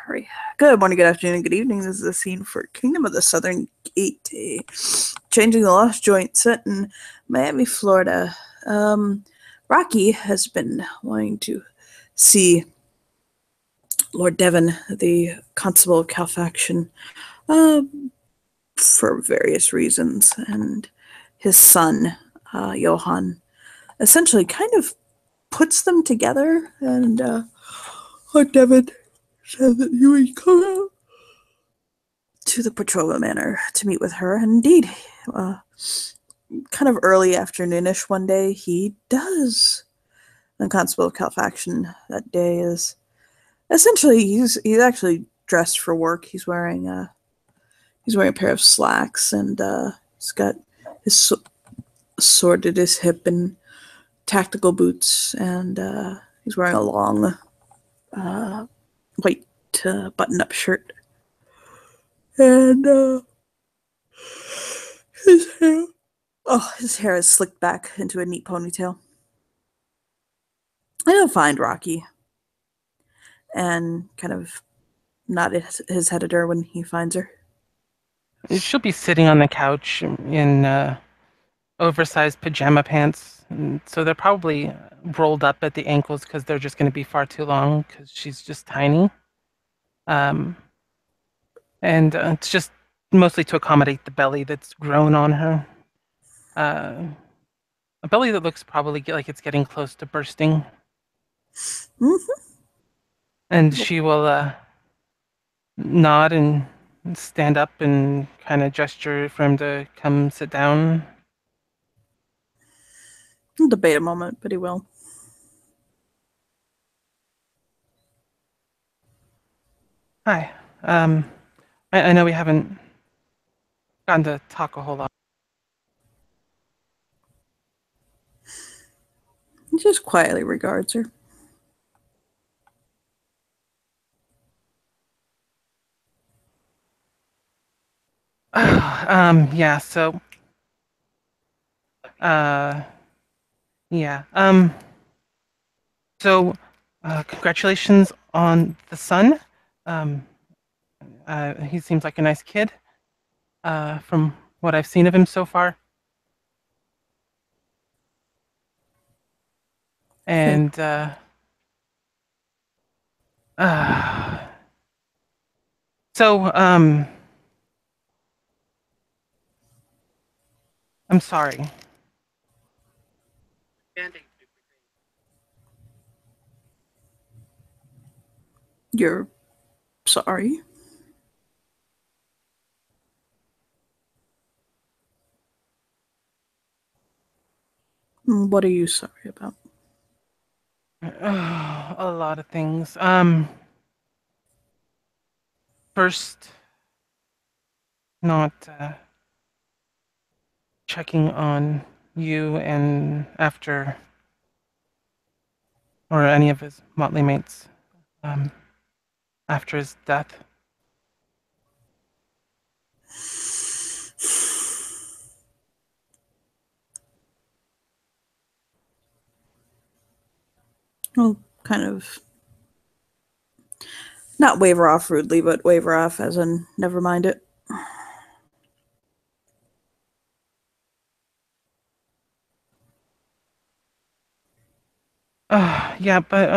Hurry. Good morning, good afternoon, and good evening. This is a scene for Kingdom of the Southern Gate, changing the Lost Joint set in Miami, Florida. Rocky has been wanting to see Lord Devon, the Constable of Calfaction, for various reasons, and his son, Johann, essentially kind of puts them together, and Lord Devon said that he would come out to the Petrova Manor to meet with her. And indeed, uh, kind of early afternoonish one day, he does. And Constable of Calfaction that day is essentially he's actually dressed for work. He's wearing a pair of slacks, and he's got his sword at his hip and tactical boots, and he's wearing a long white button-up shirt. And his hair is slicked back into a neat ponytail. And he'll find Rocky and kind of nod his head at her when he finds her. She'll be sitting on the couch in oversized pajama pants. So they're probably rolled up at the ankles because they're just going to be far too long because she's just tiny. And it's just mostly to accommodate the belly that's grown on her. A belly that looks probably like it's getting close to bursting. Mm-hmm. And she will nod and stand up and kind of gesture for him to come sit down. He'll debate a moment, but he will. Hi. I know we haven't gotten to talk a whole lot. He just quietly regards her. Yeah, so uh yeah. So congratulations on the son. Um he seems like a nice kid, from what I've seen of him so far. Okay. And uh so I'm sorry. You're sorry? What are you sorry about? A lot of things. First, not checking on you and after, or any of his motley mates, um, after his death. I'll kind of not waver off rudely, but waver off as in never mind it. Yeah, but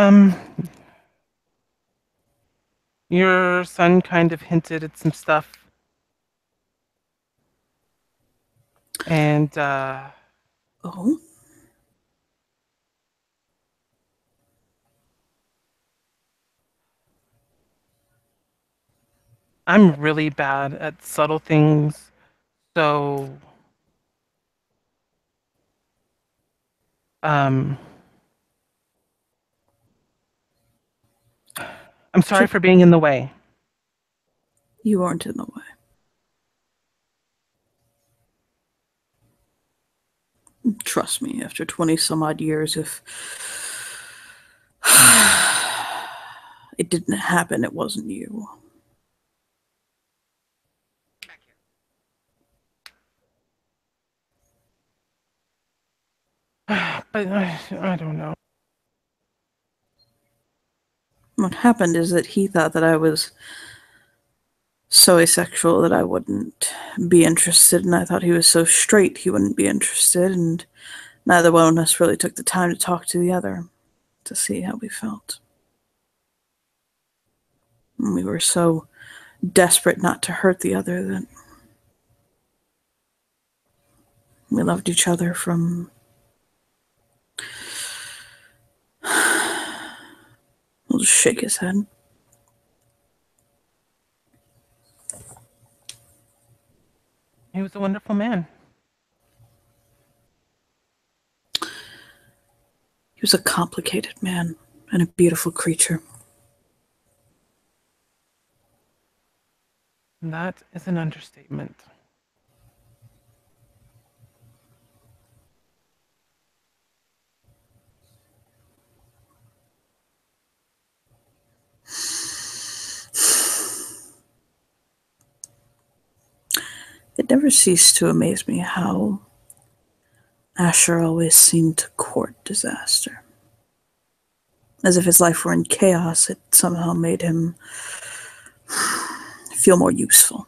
your son kind of hinted at some stuff, and Oh? I'm really bad at subtle things, so um, I'm sorry for being in the way. You weren't in the way. Trust me, after 20 some odd years, if it didn't happen, it wasn't you. But I don't know. What happened is that he thought that I was so asexual that I wouldn't be interested, and I thought he was so straight he wouldn't be interested, and neither one of us really took the time to talk to the other to see how we felt. And we were so desperate not to hurt the other that we loved each other from. He'll just shake his head. He was a wonderful man. He was a complicated man and a beautiful creature. That is an understatement. It never ceased to amaze me how Asher always seemed to court disaster. As if his life were in chaos, it somehow made him feel more useful.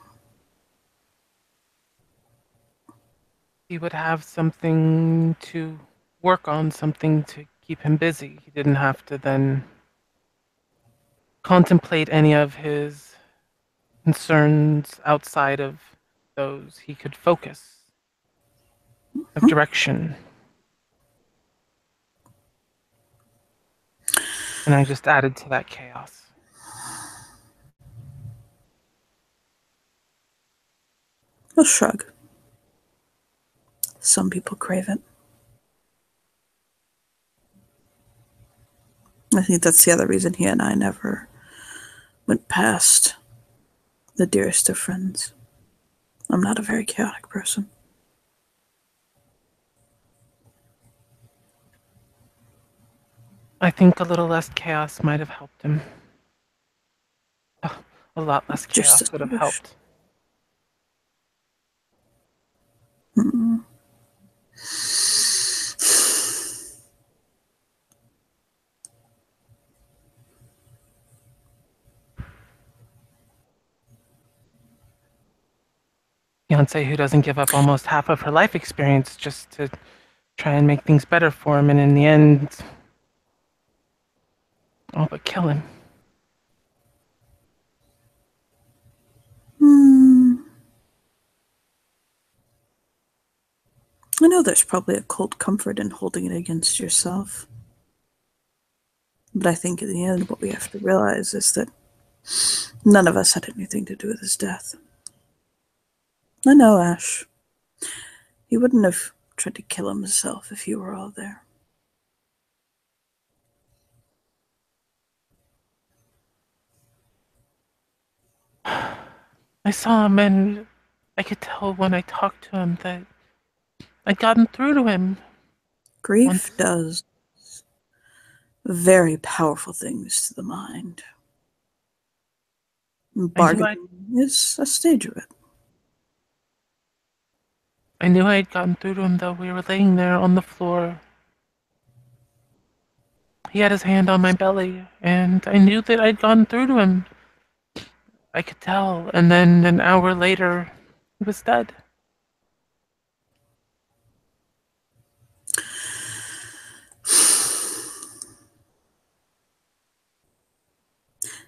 He would have something to work on, something to keep him busy. He didn't have to then contemplate any of his concerns outside of those. He could focus, have direction. And I just added to that chaos. He'll shrug. Some people crave it. I think that's the other reason he and I never went past the dearest of friends. I'm not a very chaotic person. I think a little less chaos might have helped him. A lot less Just chaos as would I have wished. helped. Mm-mm. Beyonce, who doesn't give up almost half of her life experience just to try and make things better for him, and in the end, all but kill him. I know there's probably a cold comfort in holding it against yourself. But I think in the end, what we have to realize is that none of us had anything to do with his death. I know, Ash. He wouldn't have tried to kill himself if you were all there. I saw him, and I could tell when I talked to him that I'd gotten through to him. Grief Once does very powerful things to the mind. Bargaining is a stage of it. I knew I had gotten through to him, though. We were laying there on the floor. He had his hand on my belly, and I knew that I'd gone through to him. I could tell. And then an hour later, he was dead.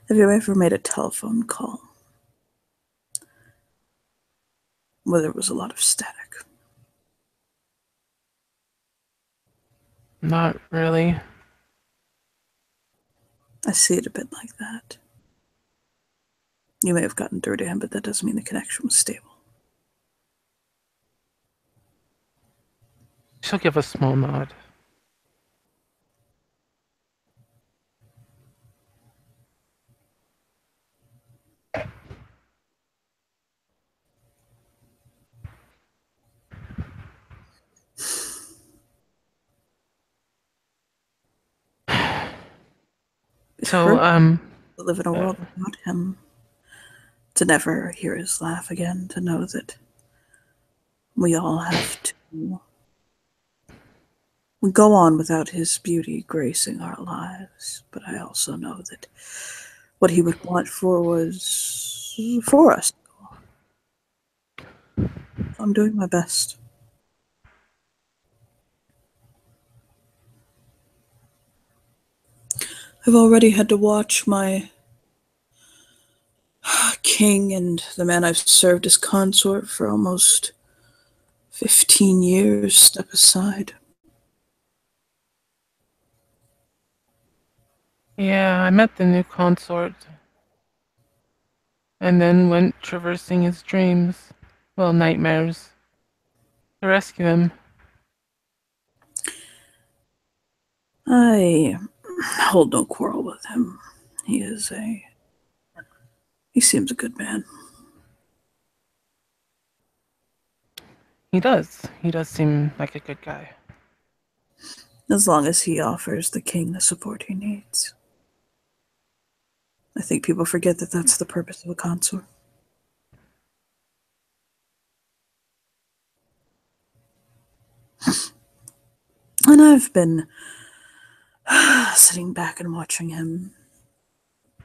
Have you ever made a telephone call where there was a lot of static? Not really. I see it a bit like that. You may have gotten through to him, but that doesn't mean the connection was stable. She'll give a small nod. It So, hurt to live in a world without him, to never hear his laugh again, to know that we all have to We go on without his beauty gracing our lives, but I also know that what he would want for was for us. So I'm doing my best. I've already had to watch my king and the man I've served as consort for almost 15 years step aside. Yeah, I met the new consort. And then went traversing his dreams, well, nightmares, to rescue him. I hold no quarrel with him. He seems a good man. He does. He does seem like a good guy. As long as he offers the king the support he needs. I think people forget that that's the purpose of a consort. And I've been sitting back and watching him,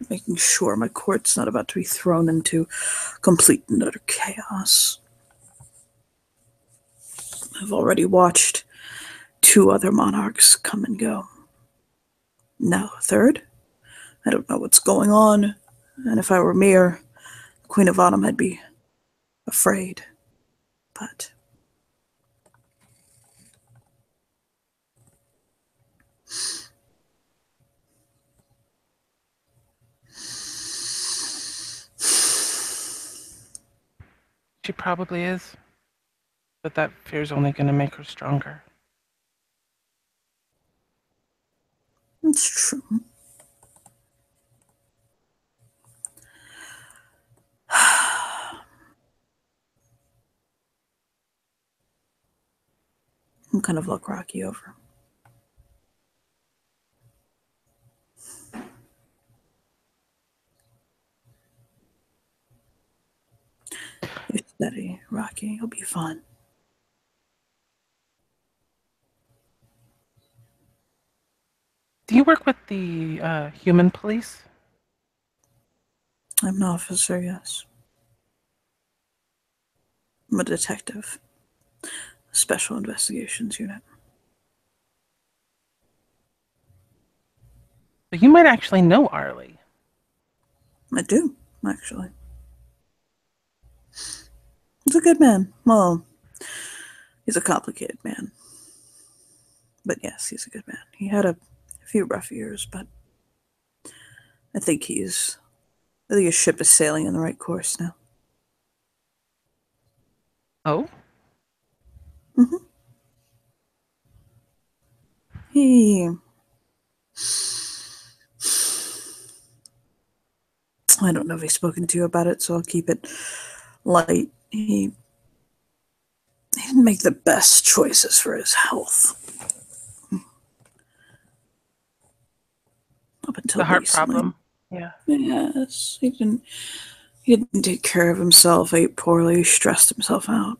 making sure my court's not about to be thrown into complete and utter chaos. I've already watched 2 other monarchs come and go. Now a third? I don't know what's going on, and if I were Mir, the Queen of Autumn, I'd be afraid. But She probably is, but that fear's only going to make her stronger. it's true. I'm kind of look Rocky over. You're steady, Rocky. You'll be fine. Do you work with the human police? I'm an officer, yes. I'm a detective. Special Investigations Unit. So you might actually know Arlie. I do, actually. He's a good man. Well, he's a complicated man. But yes, he's a good man. He had a few rough years, but I think his ship is sailing in the right course now. Oh? Mm-hmm. He I don't know if he's spoken to you about it, so I'll keep it light. He didn't make the best choices for his health. Up until The heart recently. problem. Yeah. Yes, he didn't take care of himself, ate poorly, stressed himself out.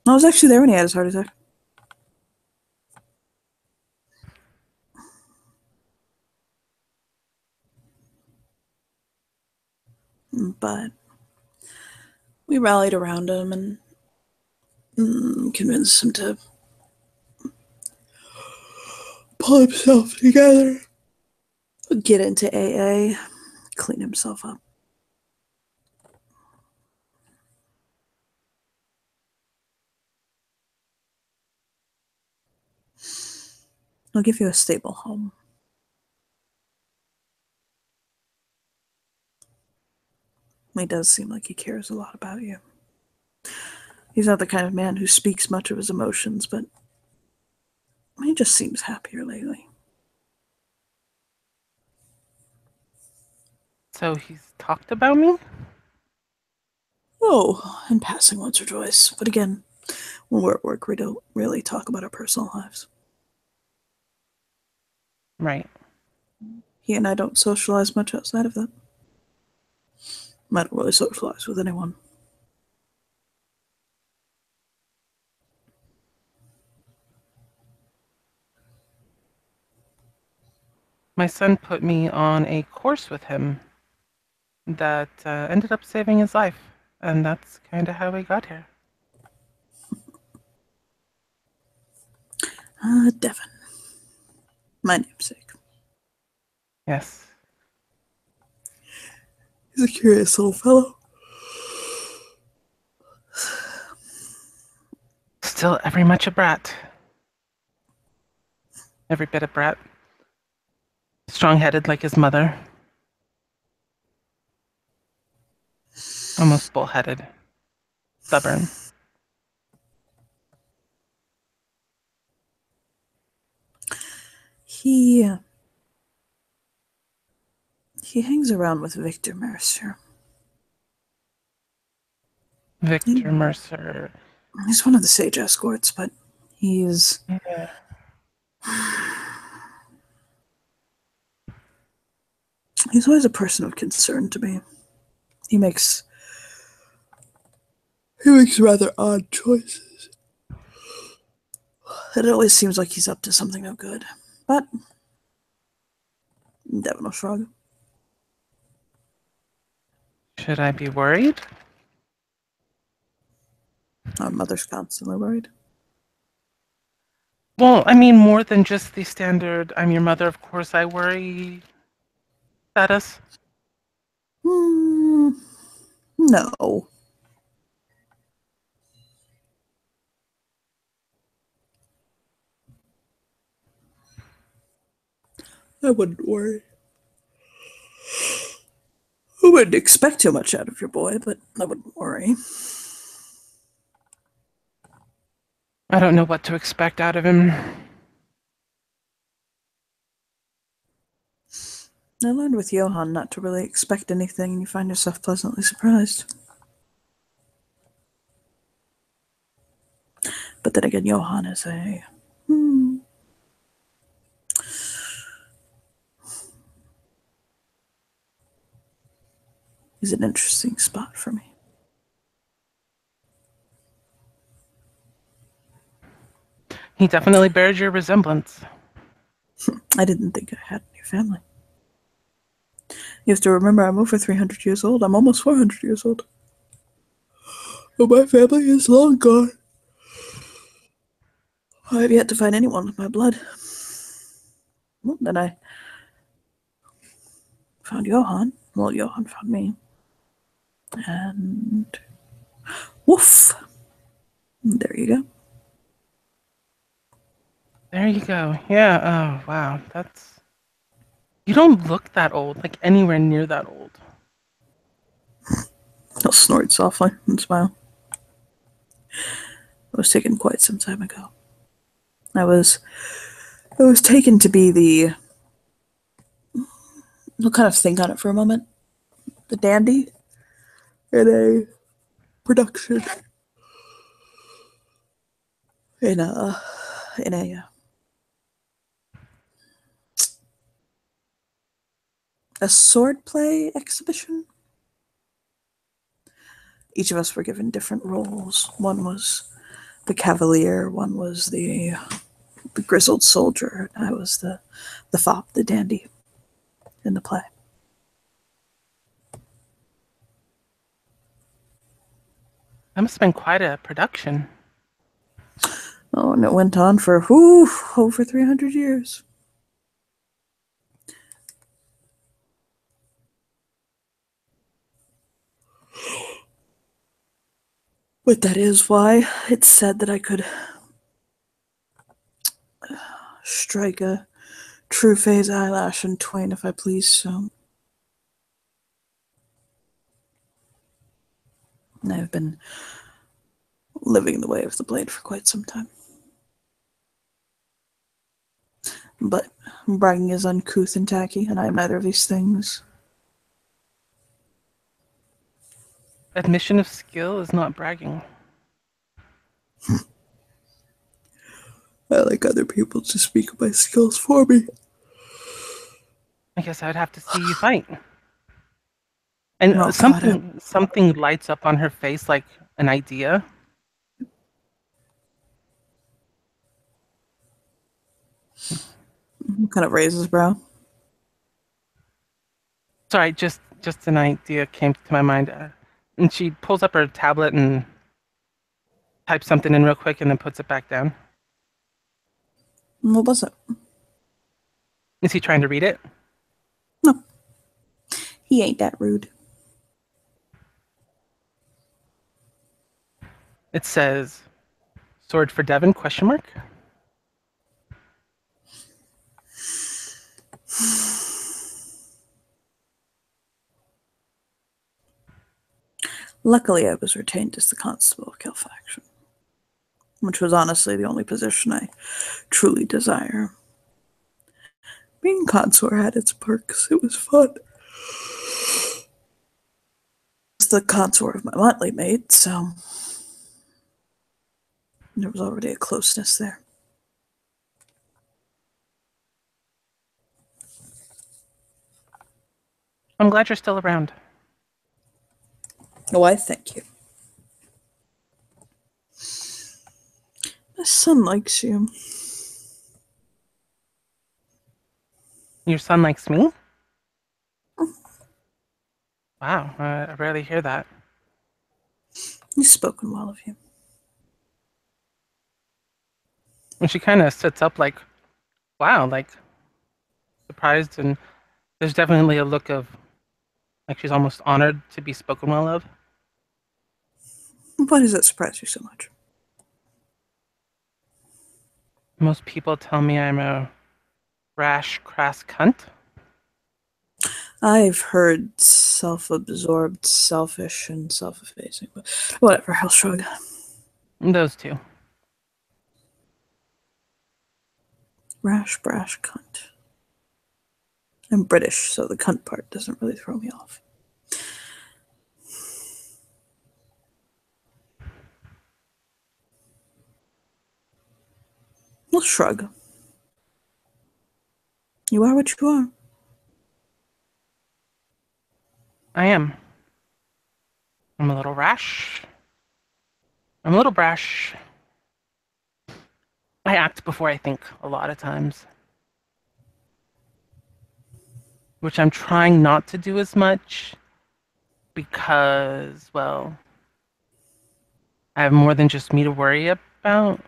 I was actually there when he had his heart attack. But we rallied around him and convinced him to pull himself together, get into AA, clean himself up. I'll give you a stable home. He does seem like he cares a lot about you. He's not the kind of man who speaks much of his emotions, but he just seems happier lately. So he's talked about me? Oh, in passing once or twice. But again, when we're at work, we don't really talk about our personal lives. Right. He and I don't socialize much outside of that. I don't really socialize with anyone. My son put me on a course with him that ended up saving his life, and that's kind of how we got here. Devon. My namesake. Yes. He's a curious little fellow. Still every much a brat. Every bit a brat. Strong-headed like his mother. Almost bullheaded. Stubborn. He hangs around with Victor Mercer. Victor Mercer. He's one of the Sage escorts, but he's Yeah. he's always a person of concern to me. He makes rather odd choices. And it always seems like he's up to something no good. But Devon will shrug. Should I be worried? Our mother's constantly worried. Well, I mean more than just the standard I'm your mother, of course I worry status. No. I wouldn't worry. I wouldn't expect too much out of your boy, but I wouldn't worry. I don't know what to expect out of him. I learned with Johann not to really expect anything, and you find yourself pleasantly surprised. But then again, Johann is he's an interesting spot for me. He definitely bears your resemblance. I didn't think I had any family. You have to remember, I'm over 300 years old. I'm almost 400 years old. But my family is long gone. I have yet to find anyone with my blood. Well, then I found Johann. Well, Johann found me. And woof. There you go. There you go. Yeah, oh wow. That's you don't look that old, like anywhere near that old. I'll snort softly and smile. I was taken quite some time ago. I was taken to be the I'll kind of think on it for a moment. The dandy in a production in a sword play exhibition. Each of us were given different roles. One was the cavalier, one was the grizzled soldier, and I was the fop, the dandy in the play. That must have been quite a production. Oh, and it went on for over 300 years. But that is why it's said that I could strike a true phase eyelash in twain if I please so. I've been living the way of the blade for quite some time. But bragging is uncouth and tacky, and I am neither of these things. Admission of skill is not bragging. I like other people to speak of my skills for me. I guess I'd have to see you fight. And Oh, something lights up on her face like an idea. kind of raises his brow. Sorry, just an idea came to my mind. And she pulls up her tablet and types something in real quick and then puts it back down. What was it? Is he trying to read it? No, he ain't that rude. It says, "Sword for Devon?" Question mark. Luckily, I was retained as the constable of Kilfaction, which was honestly the only position I truly desire. Being consort had its perks. It was fun. I was the consort of my motley mate, so there was already a closeness there. I'm glad you're still around. Oh, I thank you. My son likes you. Your son likes me? Wow, I rarely hear that. He's spoken well of you. And she kind of sits up like, wow, like surprised, and there's definitely a look of like she's almost honored to be spoken well of. Why does that surprise you so much? Most people tell me I'm a rash, crass cunt. I've heard self-absorbed, selfish, and self-effacing, but whatever, I'll shrug. Those two. Rash, brash, cunt. I'm British, so the cunt part doesn't really throw me off. We'll shrug. You are what you are. I am. I'm a little rash. I'm a little brash. I act before I think a lot of times, which I'm trying not to do as much because, well, I have more than just me to worry about.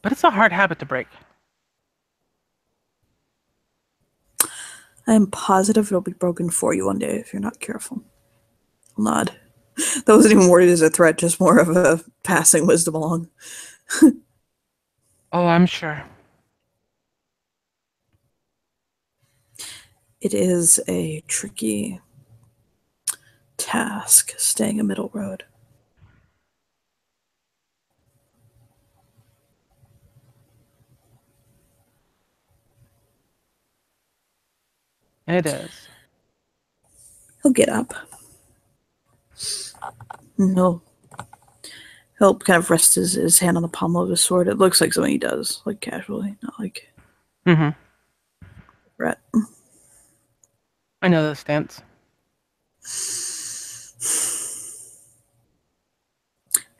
But it's a hard habit to break. I am positive it'll be broken for you one day if you're not careful. I'll nod. That wasn't even worded as a threat, just more of a passing wisdom along. Oh, I'm sure. It is a tricky task staying a middle road. It is. He'll get up. No. He'll kind of rest his hand on the pommel of his sword. It looks like something he does, like casually, not like Mm-hmm. threat. I know the stance.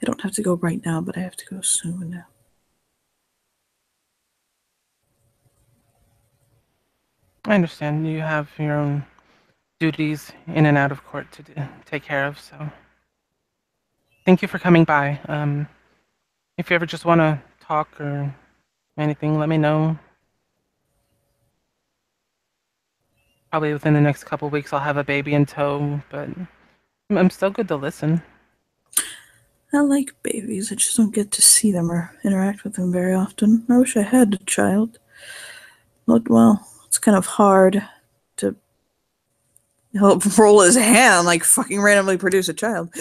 I don't have to go right now, but I have to go soon. I understand you have your own duties in and out of court to take care of, so thank you for coming by. If you ever just want to talk or anything, let me know. Probably within the next couple weeks, I'll have a baby in tow, but I'm still good to listen. I like babies. I just don't get to see them or interact with them very often. I wish I had a child. But, well, it's kind of hard to help roll his hand, like fucking randomly produce a child.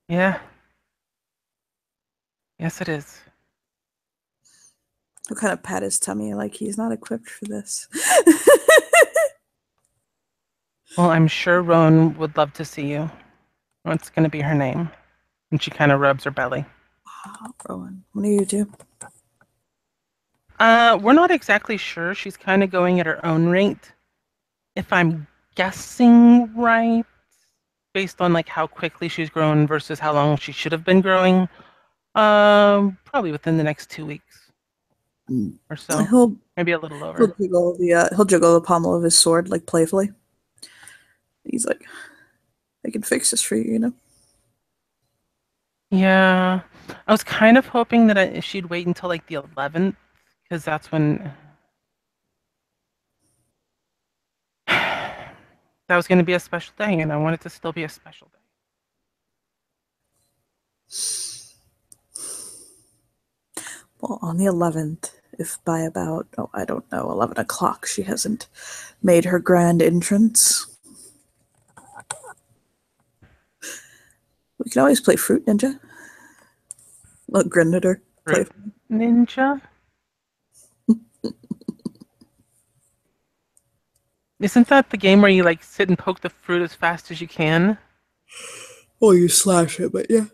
Yeah. Yes, it is. He'll kind of pat his tummy like he's not equipped for this. Well, I'm sure Roan would love to see you. What's going to be her name? And she kind of rubs her belly. Oh, Rowan, what do you do? We're not exactly sure. She's kind of going at her own rate. If I'm guessing right, based on like how quickly she's grown versus how long she should have been growing, probably within the next 2 weeks. or so. He'll Maybe a little he'll over. jiggle the pommel of his sword like playfully. He's like, "I can fix this for you, you know." Yeah. I was kind of hoping that she'd wait until like the 11th, because that's when that was going to be a special day, and I want it to still be a special day. Well, on the 11th, if by about, oh, I don't know, 11 o'clock she hasn't made her grand entrance, we can always play Fruit Ninja. Look, grin at her. Fruit Playfully. Ninja? Isn't that the game where you like sit and poke the fruit as fast as you can? Oh, you slash it, but yeah.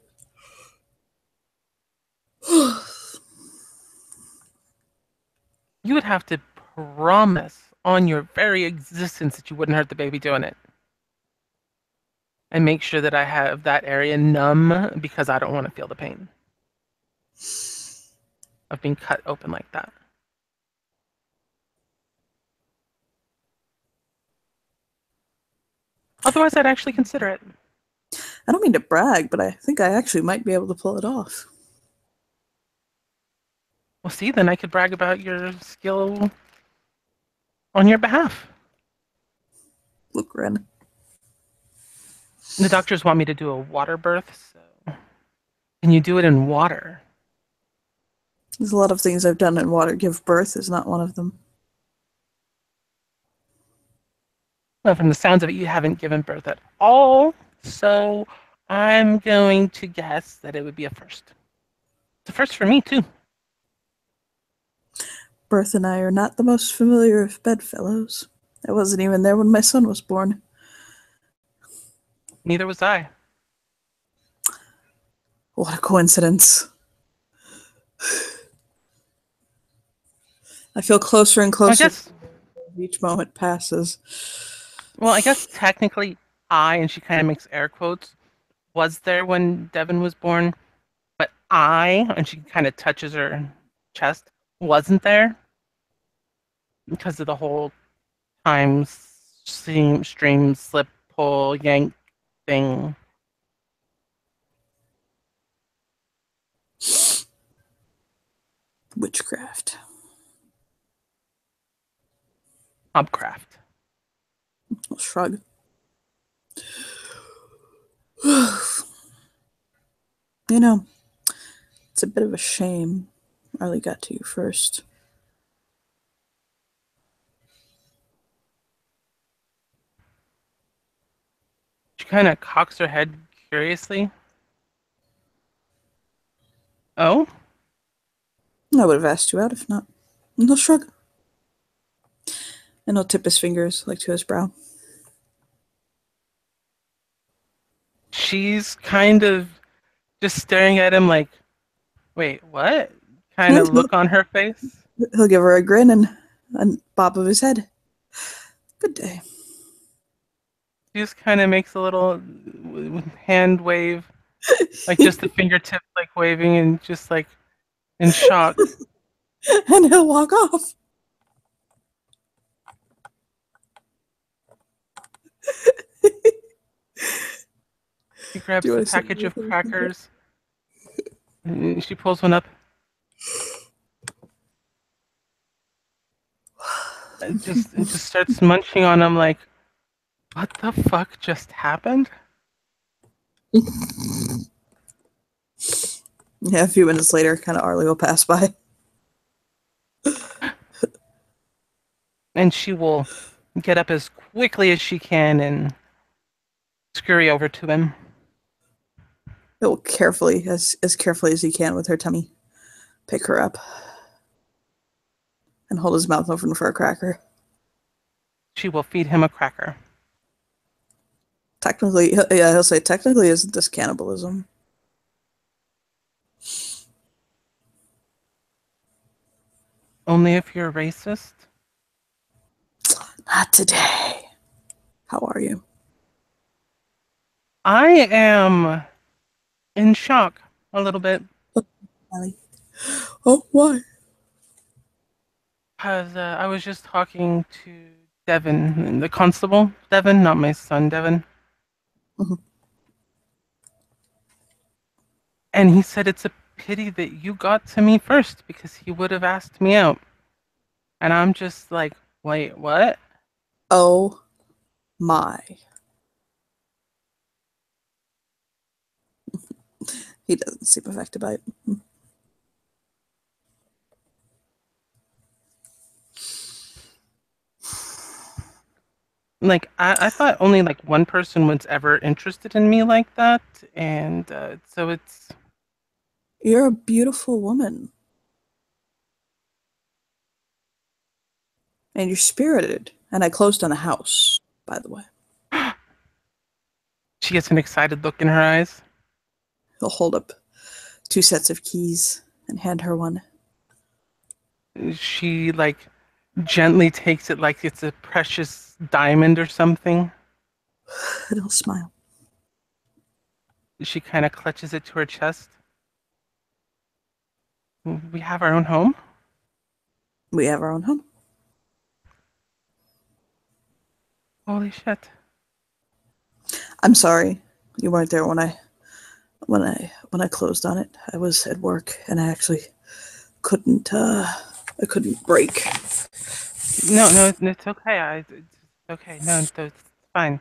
You would have to promise on your very existence that you wouldn't hurt the baby doing it. And make sure that I have that area numb because I don't want to feel the pain of being cut open like that. Otherwise, I'd actually consider it. I don't mean to brag, but I think I actually might be able to pull it off. Well, see, then I could brag about your skill on your behalf. Look, grin. The doctors want me to do a water birth, so can you do it in water? There's a lot of things I've done in water. Give birth is not one of them. Well, from the sounds of it, you haven't given birth at all, so I'm going to guess that it would be a first. It's a first for me, too. Birth and I are not the most familiar of bedfellows. I wasn't even there when my son was born. Neither was I. What a coincidence. I feel closer and Well, closer as each moment passes. I guess technically and she kind of makes air quotes, was there when Devin was born, but and she kind of touches her chest, wasn't there because of the whole time stream, slip, pull, yank thing. Witchcraft. Hobcraft. I'll shrug. You know, it's a bit of a shame Arlie got to you first. She kind of cocks her head curiously. Oh? I would have asked you out if not. And he'll shrug. And he'll tip his fingers like to his brow. She's kind of just staring at him like, wait, what? Kind And of look on her face. he'll give her a grin and a bob of his head. Good day. She just kind of makes a little hand wave, like just the fingertip like waving and just like in shock. And he'll walk off. She grabs the package of crackers. And she pulls one up. It just starts munching on them like, what the fuck just happened? Yeah, a few minutes later, kind of Arlie will pass by. And she will get up as quickly as she can and scurry over to him. He'll carefully, as carefully as he can with her tummy, pick her up and hold his mouth open for a cracker. She will feed him a cracker. Technically, yeah, he'll say, technically, isn't this cannibalism? Only if you're racist? Not today. How are you? I am in shock a little bit. Allie. Oh, why? Because I was just talking to Devin, the constable. Devin, not my son, Devin. Mhm. And he said it's a pity that you got to me first because he would have asked me out. And I'm just like, wait, what? Oh my. He doesn't seem affected by it. Like, I thought only like one person was ever interested in me like that. And so it's, You're a beautiful woman, and you're spirited. And I closed on the house, by the way. she gets an excited look in her eyes. He'll hold up two sets of keys and hand her one. She like gently takes it like it's a precious diamond or something. And he'll smile. She kind of clutches it to her chest. We have our own home? We have our own home. Holy shit. I'm sorry you weren't there when I closed on it. I was at work and I actually couldn't break. No, no, it's okay. It's okay. No, it's fine.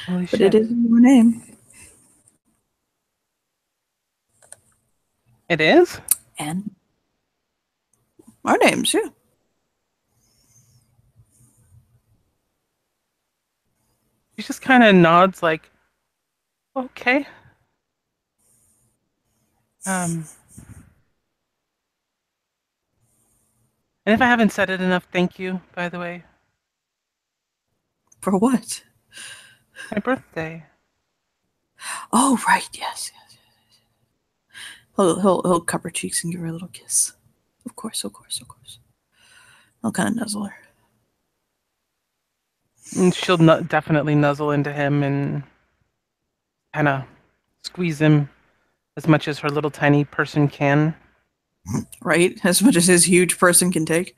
Holy But it shit. is in your name. It is? And our names, yeah. She just kind of nods like, okay. Um, and if I haven't said it enough, thank you, by the way. For what? My birthday. Oh right, yes. He'll cup her cheeks and give her a little kiss. Of course, of course, of course. I'll kind of nuzzle her. And she'll definitely nuzzle into him and kind of squeeze him as much as her little tiny person can. Right? As much as his huge person can take.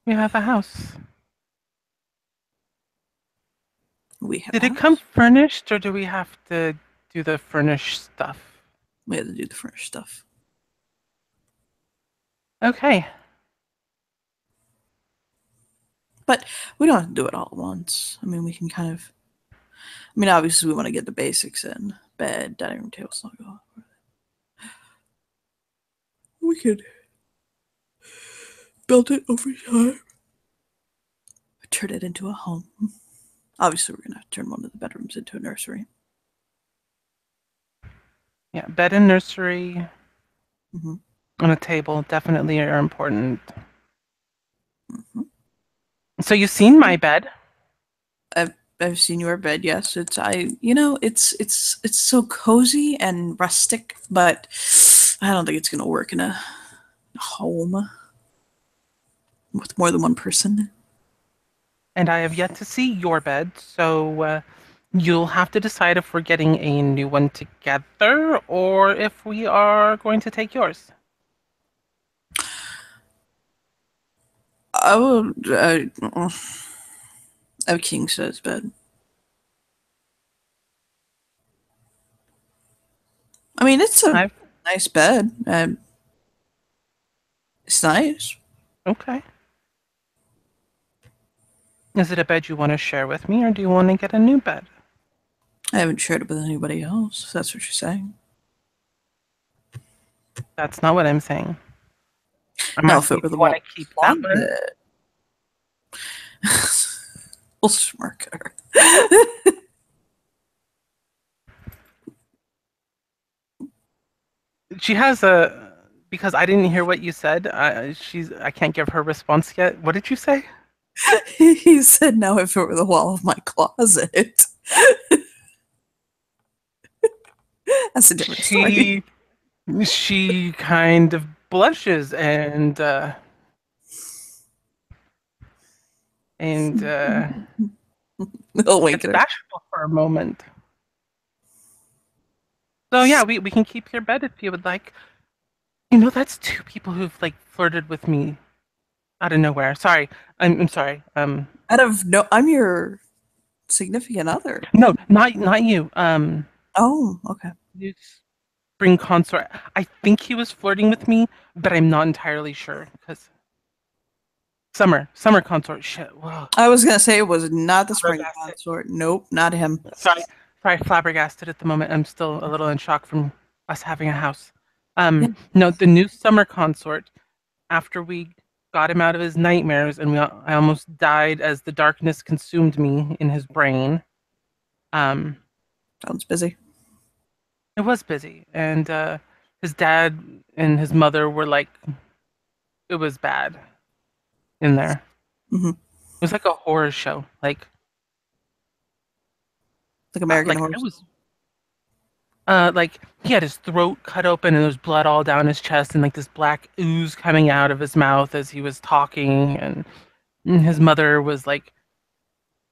We have a house. We have a Did it come house. furnished or do we have to do the furnished stuff? We have to do the furnished stuff. Okay. But we don't have to do it all at once. I mean, we can kind of. I mean, obviously, we want to get the basics in: bed, dining room table, snuggle. We could build it over time, turn it into a home. Obviously, we're gonna turn one of the bedrooms into a nursery. Yeah, bed and nursery Mm-hmm. on a table definitely are important. Mm-hmm. So you've seen my bed. I've seen your bed. Yes, it's so cozy and rustic, but I don't think it's gonna work in a home with more than one person. And I have yet to see your bed, so you'll have to decide if we're getting a new one together or if we are going to take yours. I will. A king size bed. I mean, it's a I've nice bed. It's nice. okay. Is it a bed you want to share with me, or do you want to get a new bed? I haven't shared it with anybody else. If that's what you're saying. That's not what I'm saying. I'm Now, if asking it if were the you want to keep that one one. bed, we'll smirk at her. She has a because I didn't hear what you said. I can't give her response yet. What did you say? He said, "Now, if it were the wall of my closet." That's a different story. She she kind of blushes and He'll wink gets at her. bashful for a moment. So yeah, we can keep your bed if you would like. That's two people who've like flirted with me out of nowhere. Sorry, I'm sorry. Out of no, I'm your significant other. No, not you. Oh, okay. Luke's spring consort. I think he was flirting with me, but I'm not entirely sure because summer consort. Shit. Whoa. I was gonna say it was not the spring Flabbergasted. consort. Nope, not him. Sorry, flabbergasted at the moment. I'm still a little in shock from us having a house. Yeah. No, the new summer consort. After we got him out of his nightmares, and I almost died as the darkness consumed me in his brain. Um, Sounds busy. it was busy, and his dad and his mother were like, it was bad in there. Hmm. It was like a horror show. Like American Like Horror. I was like he had his throat cut open and there was blood all down his chest and like this black ooze coming out of his mouth as he was talking and his mother was like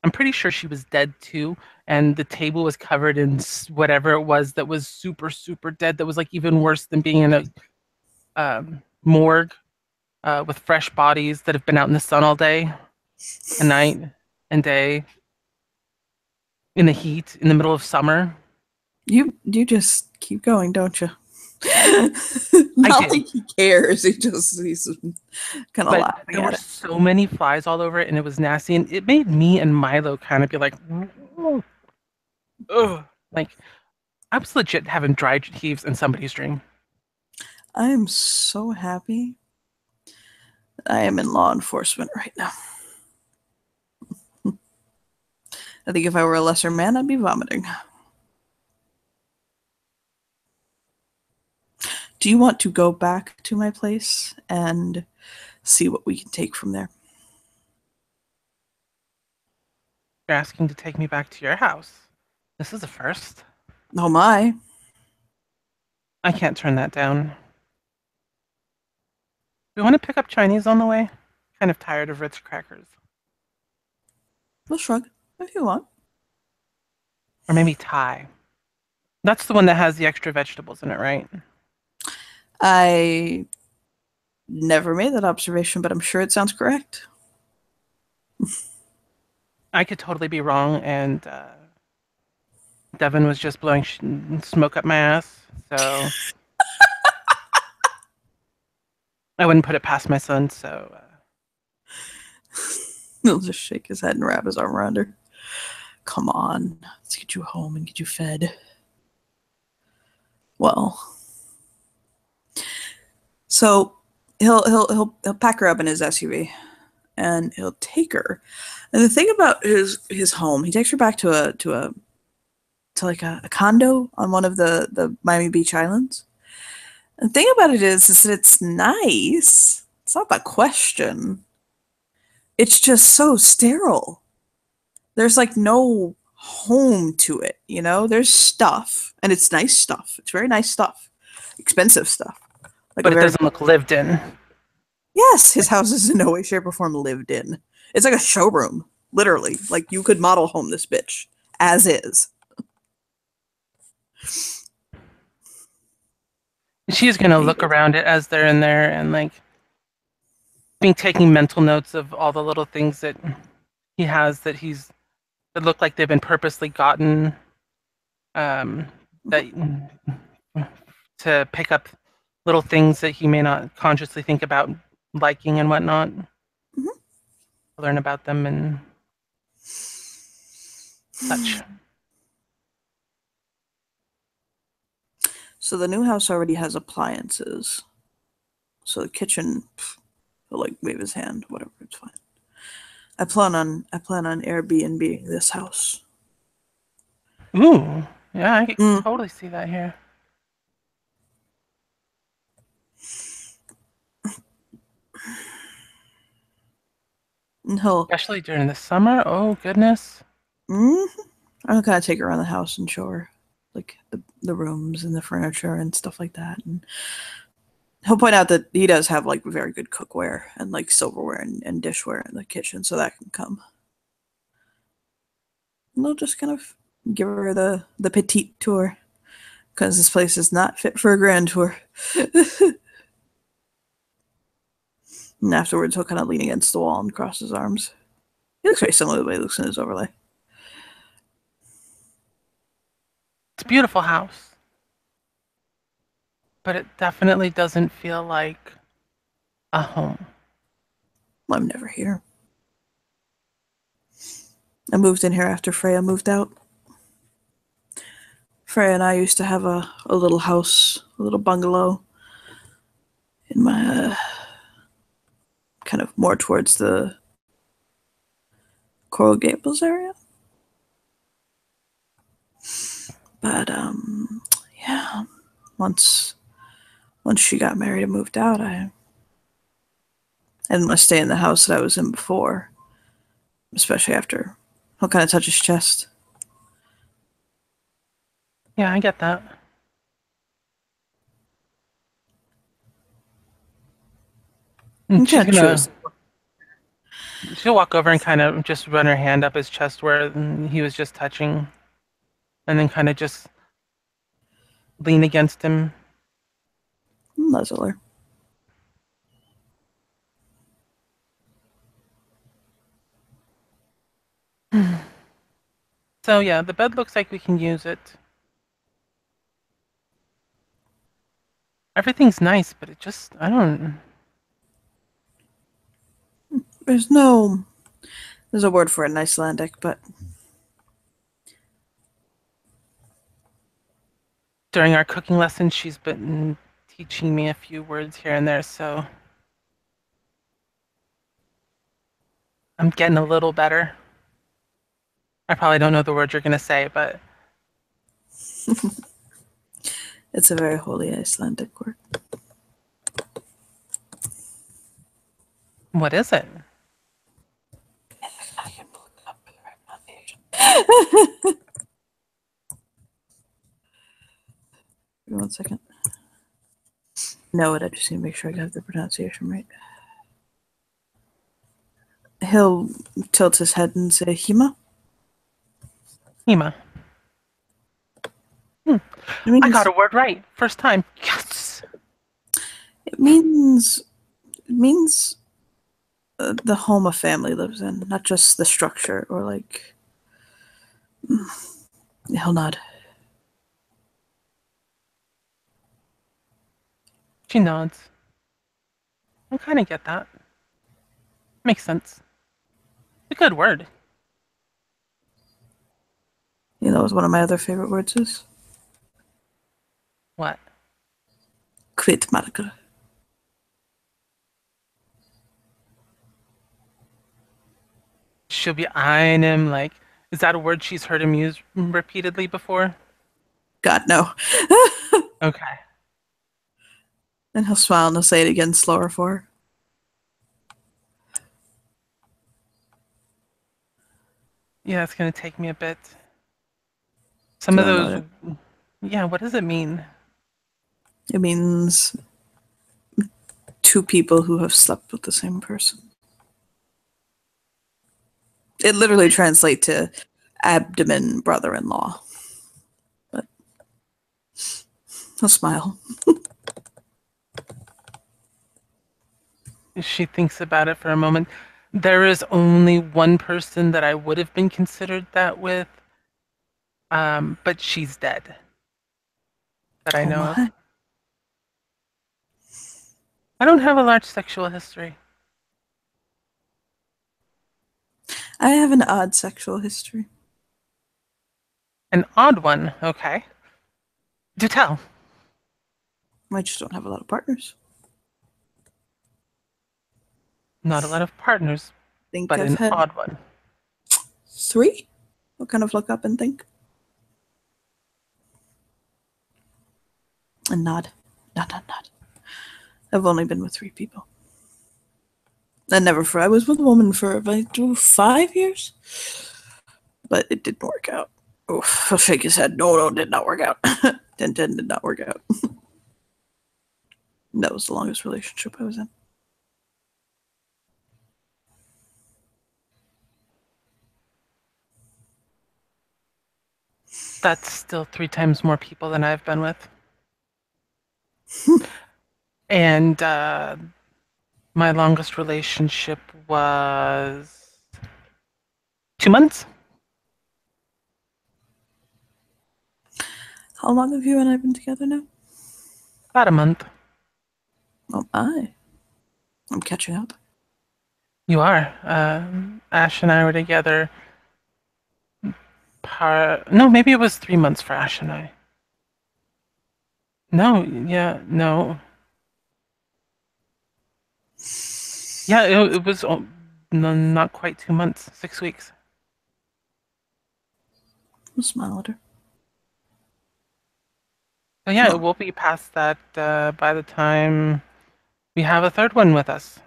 I'm pretty sure she was dead too and the table was covered in whatever it was that was super super dead that was like even worse than being in a morgue with fresh bodies that have been out in the sun all day and night and day in the heat in the middle of summer. You just keep going, don't you? I Not do. like he cares. He's kind of But laughing there at were it. so many flies all over it and it was nasty and it made me and Milo kind of be like ugh. Like I was legit having dry heaves in somebody's dream. I am so happy. I am in law enforcement right now. I think if I were a lesser man, I'd be vomiting. Do you want to go back to my place and see what we can take from there? You're asking to take me back to your house. This is a first. Oh my. I can't turn that down. We want to pick up Chinese on the way? Kind of tired of Ritz crackers. We'll shrug if you want. Or maybe Thai. That's the one that has the extra vegetables in it, right? I never made that observation, but I'm sure it sounds correct. I could totally be wrong, and Devin was just blowing smoke up my ass, so I wouldn't put it past my son, so. He'll just shake his head and wrap his arm around her. Come on, let's get you home and get you fed. Well, so he'll pack her up in his SUV and he'll take her. And the thing about his home, he takes her back to like a condo on one of the Miami Beach islands. And the thing about it is that it's nice. It's not the question. It's just so sterile. There's like no home to it, you know? There's stuff, and it's nice stuff. It's very nice stuff. Expensive stuff. Like But it doesn't look lived in. Yes, his house is in no way, shape, or form lived in. It's like a showroom, literally. Like you could model home this bitch as is. She's gonna look around it as they're in there and like being taking mental notes of all the little things that he has that look like they've been purposely gotten that to pick up little things that he may not consciously think about liking and whatnot. Mhm. Learn about them and such. So the new house already has appliances. So the kitchen, he'll like wave his hand, whatever, it's fine. I plan on Airbnb this house. Ooh, yeah, I can totally see that here. And he'll, Especially during the summer. Oh goodness. I'm gonna take her around the house and show her like the rooms and the furniture and stuff like that. And he'll point out that he does have like very good cookware and like silverware and dishware in the kitchen, so that can come. And they'll just kind of give her the petite tour because this place is not fit for a grand tour. And afterwards, he'll kind of lean against the wall and cross his arms. He looks very similar to the way he looks in his overlay. It's a beautiful house, but it definitely doesn't feel like a home. Well, I'm never here. I moved in here after Freya moved out. Freya and I used to have a little house, a little bungalow in my kind of more towards the Coral Gables area. But yeah, once she got married and moved out, I didn't want to stay in the house that I was in before, especially after he'll kind of touch his chest. Yeah, I get that. And Yeah, she'll walk over and kind of just run her hand up his chest where he was just touching, and then kind of just lean against him. Muzzle her. So yeah, the bed looks like we can use it. Everything's nice, but it just, I don't. There's a word for it in Icelandic, but During our cooking lessons, she's been teaching me a few words here and there, so I'm getting a little better. I probably don't know the word you're going to say, but it's a very holy Icelandic word. what is it? I can look it up for the pronunciation. Give me 1 second. No, I just need to make sure I got the pronunciation right. He'll tilt his head and say Hima. Hema. I got a word right. First time. Yes! It means the home a family lives in, not just the structure or like. He'll nod. She nods. I kind of get that. Makes sense. A good word. You know what one of my other favorite words is? What? Kvitmarker. She'll be eyeing him like, is that a word she's heard him use repeatedly before? God, no. Okay. And he'll smile and he'll say it again slower for her. Yeah, it's going to take me a bit. Some of Do I know those. Yeah, what does it mean? It means two people who have slept with the same person. It literally translates to abdomen brother-in-law. But he'll smile. She thinks about it for a moment. There is only one person that I would have been considered that with, but she's dead. That I Oh know of. my. I don't have a large sexual history. I have an odd sexual history. An odd one, okay. Do tell. I just don't have a lot of partners. Not a lot of partners, Think but I've an had odd one. 3? I'll kind of look up and think. And nod. Nod. I've only been with 3 people. I was with a woman for like 5 years, but it didn't work out. Oof, he'll shake his head. No, did not work out. 10 did not work out. That was the longest relationship I was in. That's still 3 times more people than I've been with. And My longest relationship was 2 months. How long have you and I been together now? About a month. Oh my. I'm catching up. You are. Ash and I were together. No, maybe it was 3 months for Ash and I. No, yeah, no. Yeah, it was no, not quite 2 months, 6 weeks. I'll smile at her. So yeah, it Well, will be past that by the time we have a third one with us.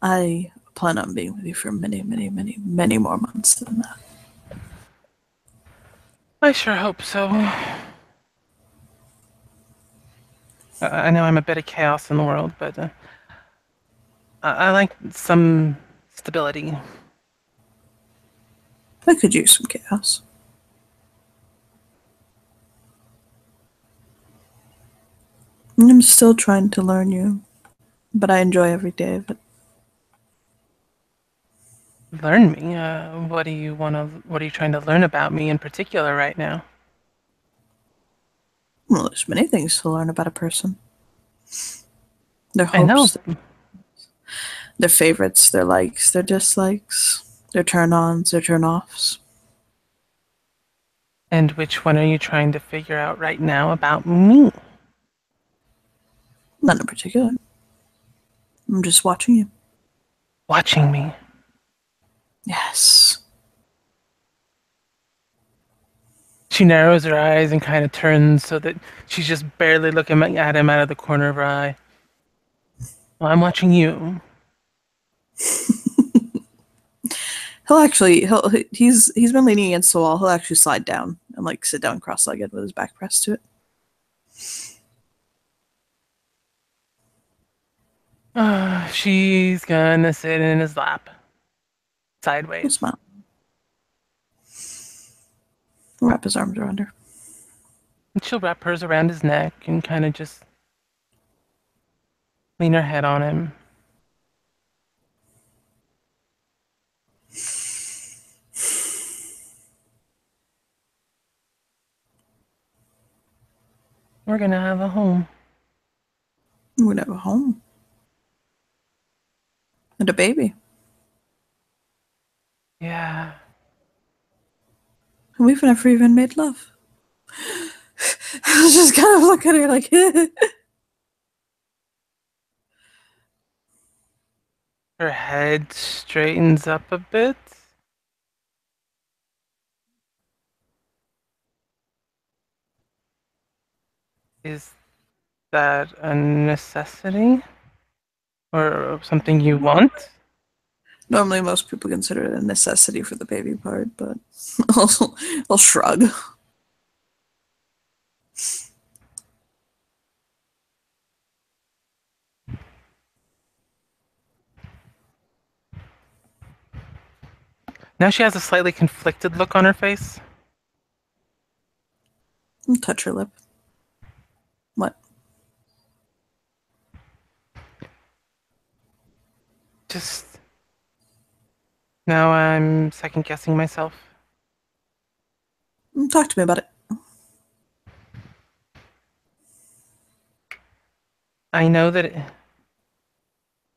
I plan on being with you for many, many, many, many more months than that. I sure hope so. I know I'm a bit of chaos in the world, but I like some stability. I could use some chaos. I'm still trying to learn you, but I enjoy every day of it. Learn me. What do you want to? What are you trying to learn about me in particular right now? Well, there's many things to learn about a person. Their I know. hopes, their favorites, their likes, their dislikes, their turn-ons, their turn-offs. And which one are you trying to figure out right now about me? None in particular. I'm just watching you. Watching me. Yes. She narrows her eyes and kind of turns so that she's just barely looking at him out of the corner of her eye. Well, I'm watching you. He's been leaning against the wall. He'll actually slide down and like sit down cross-legged with his back pressed to it. She's gonna sit in his lap. He'll Sideways. smile. Wrap his arms around her. And she'll wrap hers around his neck and kind of just lean her head on him. We're gonna have a home. We'd have a home. And a baby. Yeah. And we've never even made love. I was just kind of look at her like, Her head straightens up a bit. Is that a necessity? Or something you want? normally most people consider it a necessity for the baby part, but I'll shrug. Now she has a slightly conflicted look on her face. Touch her lip. What? Just now I'm second guessing myself. Talk to me about it. I know that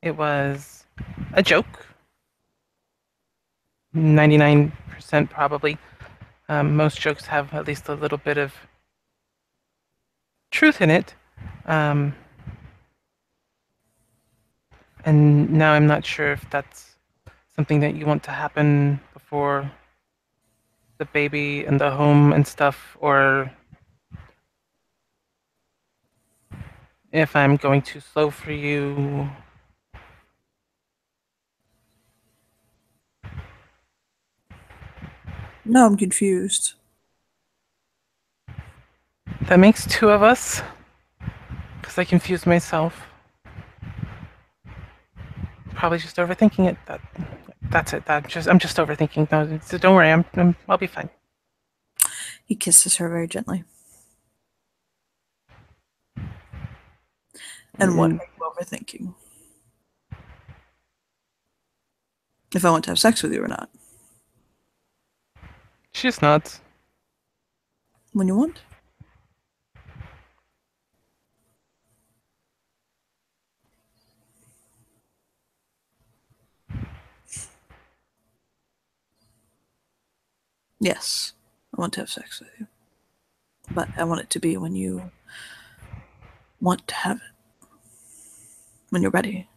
it was a joke. 99% probably. Most jokes have at least a little bit of truth in it. And now I'm not sure if that's something that you want to happen before the baby and the home and stuff, or if I'm going too slow for you. No, I'm confused. That makes two of us, because I confused myself. Probably just overthinking it. That's it. I'm just overthinking. No, so don't worry. I'll be fine. He kisses her very gently. And what Mm. are you overthinking. If I want to have sex with you or not. She just nods. When you want. Yes, I want to have sex with you. But I want it to be when you want to have it. When you're ready.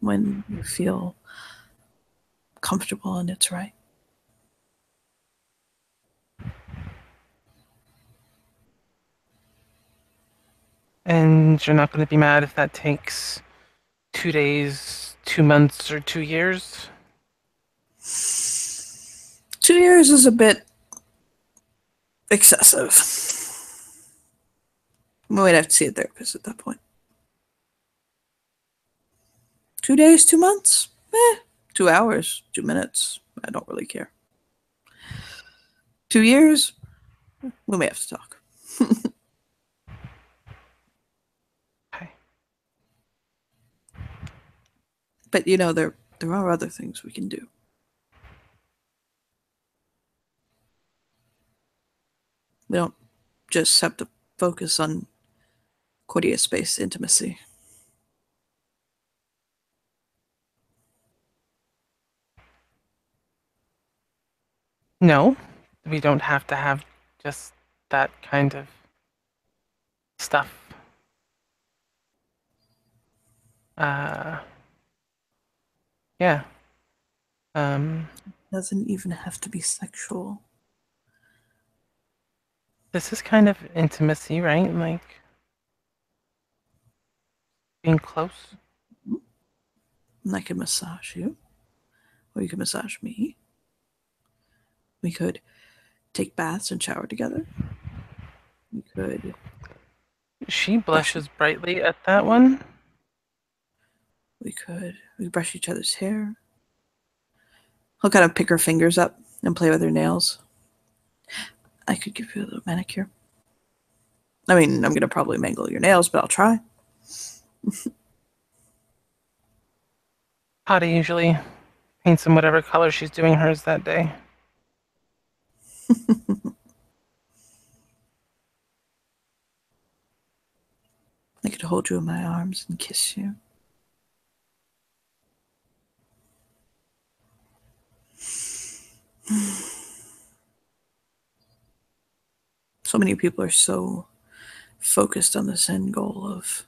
When you feel comfortable and it's right. And you're not going to be mad if that takes 2 days, 2 months, or 2 years? 2 years is a bit excessive. We might have to see a therapist at that point. 2 days, 2 months? 2 hours, 2 minutes. I don't really care. 2 years? We may have to talk. Okay. But you know, there are other things we can do. We don't just have to focus on Cordia space intimacy. No, we don't have to have just that kind of stuff. Yeah. Doesn't even have to be sexual. This is kind of intimacy, right? Like being close. And I can massage you, or you can massage me. We could take baths and shower together. We could. She blushes brightly at that one. We could brush each other's hair. I'll kind of pick her fingers up and play with her nails. I could give you a little manicure. I mean, I'm going to probably mangle your nails, but I'll try. Hottie usually paints in whatever color she's doing hers that day. I could hold you in my arms and kiss you. So many people are so focused on this end goal of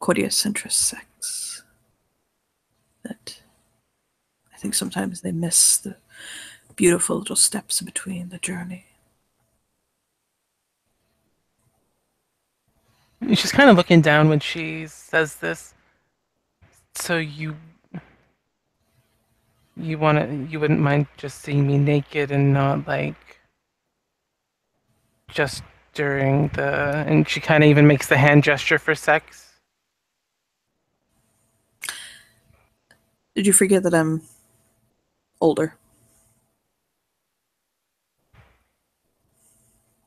cordia-centrist sex that I think sometimes they miss the beautiful little steps in between the journey. She's kind of looking down when she says this. So you wouldn't mind just seeing me naked and not like just during the, and she kind of even makes the hand gesture for sex. Did you forget that I'm older?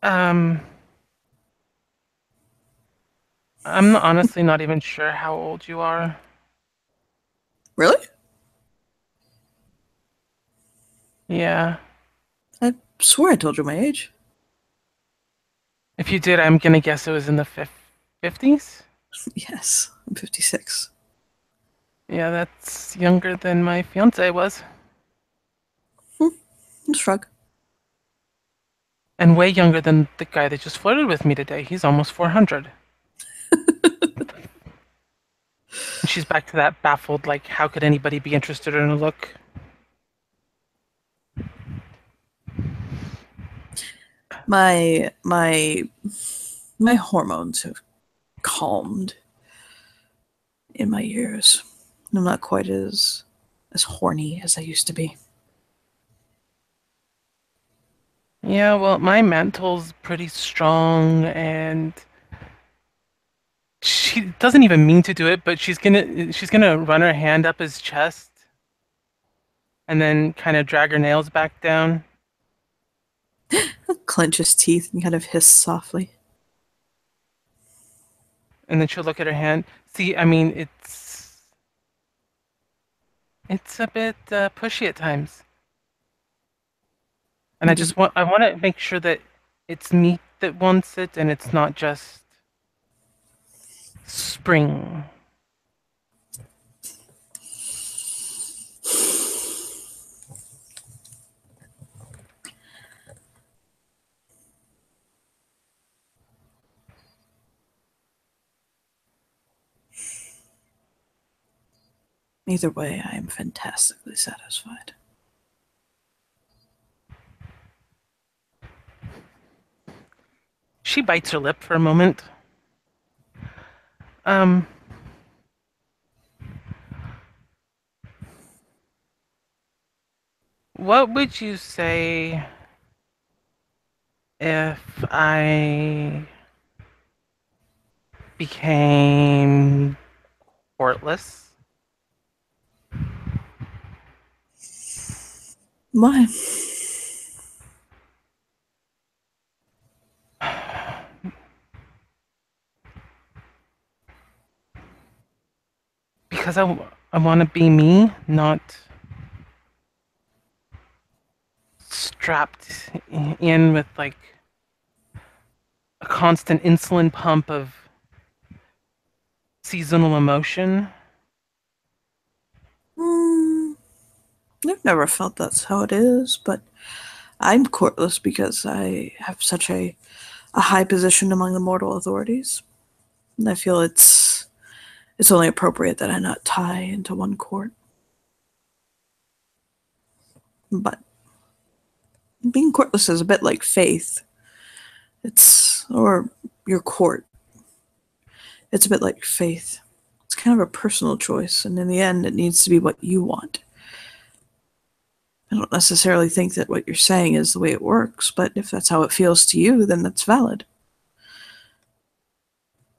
I'm honestly not even sure how old you are. Really? Yeah. I swear I told you my age. If you did, I'm gonna guess it was in the 50s? Yes, I'm 56. Yeah, that's younger than my fiance was. Shrug. And way younger than the guy that just flirted with me today. He's almost 400. And she's back to that baffled, like, how could anybody be interested in a look? My hormones have calmed in my years. I'm not quite as horny as I used to be. Yeah, well, my mental's pretty strong, and she doesn't even mean to do it, but she's gonna run her hand up his chest and then kind of drag her nails back down. He'll clench his teeth and kind of hiss softly. And then she'll look at her hand. See, I mean, it's a bit pushy at times. And I want to make sure that it's me that wants it and it's not just Spring. Either way, I am fantastically satisfied. She bites her lip for a moment. Um, what would you say if I became courtless? Why? Because I want to be me, not strapped in with like a constant insulin pump of seasonal emotion. I've never felt that's how it is, but I'm courtless because I have such a high position among the mortal authorities. And I feel it's only appropriate that I not tie into one court. But being courtless is a bit like faith. Or your court. It's a bit like faith. It's kind of a personal choice, and in the end, it needs to be what you want. I don't necessarily think that what you're saying is the way it works, but if that's how it feels to you, then that's valid.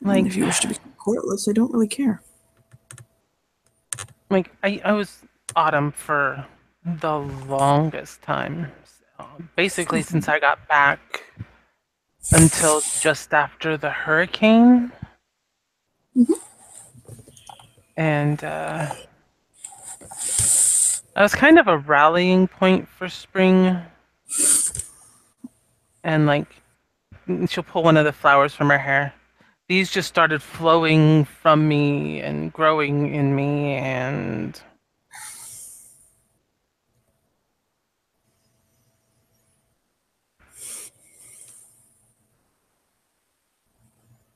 And if Like, you wish to become courtless, I don't really care. I was Autumn for the longest time. Basically, since I got back until just after the hurricane. And I was kind of a rallying point for Spring. And like, she'll pull one of the flowers from her hair. These just started flowing from me and growing in me, and